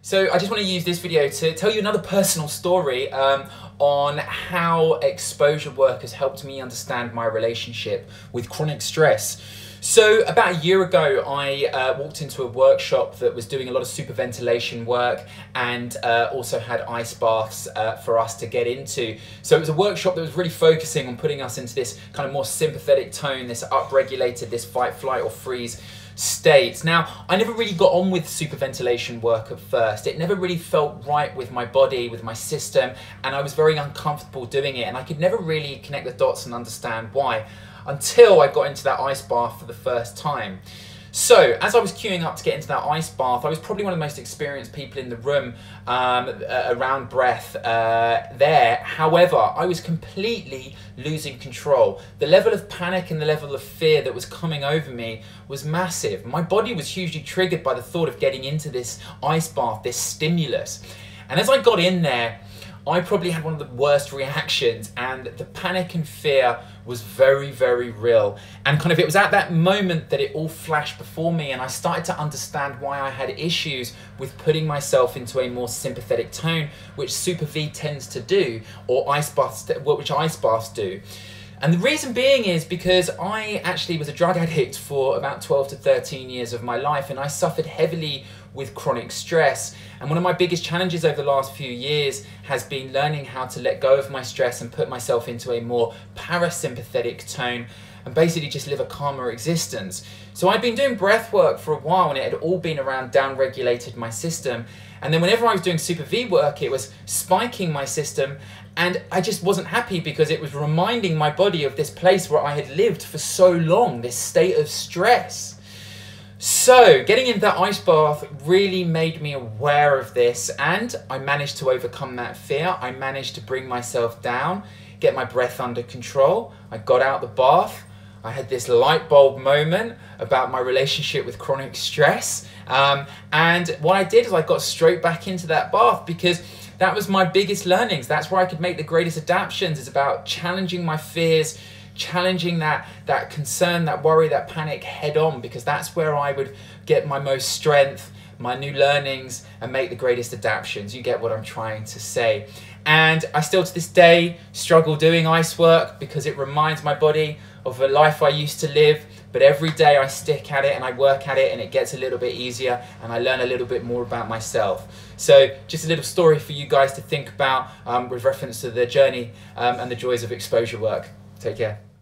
So I just want to use this video to tell you another personal story on how exposure work has helped me understand my relationship with chronic stress. So about a year ago, I walked into a workshop that was doing a lot of superventilation work and also had ice baths for us to get into. So it was a workshop that was really focusing on putting us into this kind of more sympathetic tone, this upregulated, this fight, flight or freeze state. Now, I never really got on with superventilation work at first. It never really felt right with my body, with my system, and I was very uncomfortable doing it, and I could never really connect the dots and understand why until I got into that ice bath for the first time. So, as I was queuing up to get into that ice bath, I was probably one of the most experienced people in the room around breath there. However, I was completely losing control. The level of panic and the level of fear that was coming over me was massive. My body was hugely triggered by the thought of getting into this ice bath, this stimulus. And as I got in there, I probably had one of the worst reactions, and the panic and fear was very, very real. And kind of it was at that moment that it all flashed before me, and I started to understand why I had issues with putting myself into a more sympathetic tone, which Super V tends to do, or which ice baths do. And the reason being is because I actually was a drug addict for about 12 to 13 years of my life, and I suffered heavily with chronic stress. And one of my biggest challenges over the last few years has been learning how to let go of my stress and put myself into a more parasympathetic tone and basically just live a calmer existence. So I'd been doing breath work for a while, and it had all been around down-regulated my system. And then whenever I was doing Super V work, it was spiking my system, and I just wasn't happy because it was reminding my body of this place where I had lived for so long, this state of stress. So getting into that ice bath really made me aware of this, and I managed to overcome that fear. I managed to bring myself down, get my breath under control. I got out the bath. I had this light bulb moment about my relationship with chronic stress. And what I did is I got straight back into that bath, because that was my biggest learnings. That's where I could make the greatest adaptations. It's about challenging my fears, challenging that concern, that worry, that panic head on, because that's where I would get my most strength, my new learnings, and make the greatest adaptations. You get what I'm trying to say. And I still to this day struggle doing ice work because it reminds my body of a life I used to live, but every day I stick at it and I work at it, and it gets a little bit easier, and I learn a little bit more about myself. So just a little story for you guys to think about with reference to the journey and the joys of exposure work. Take care.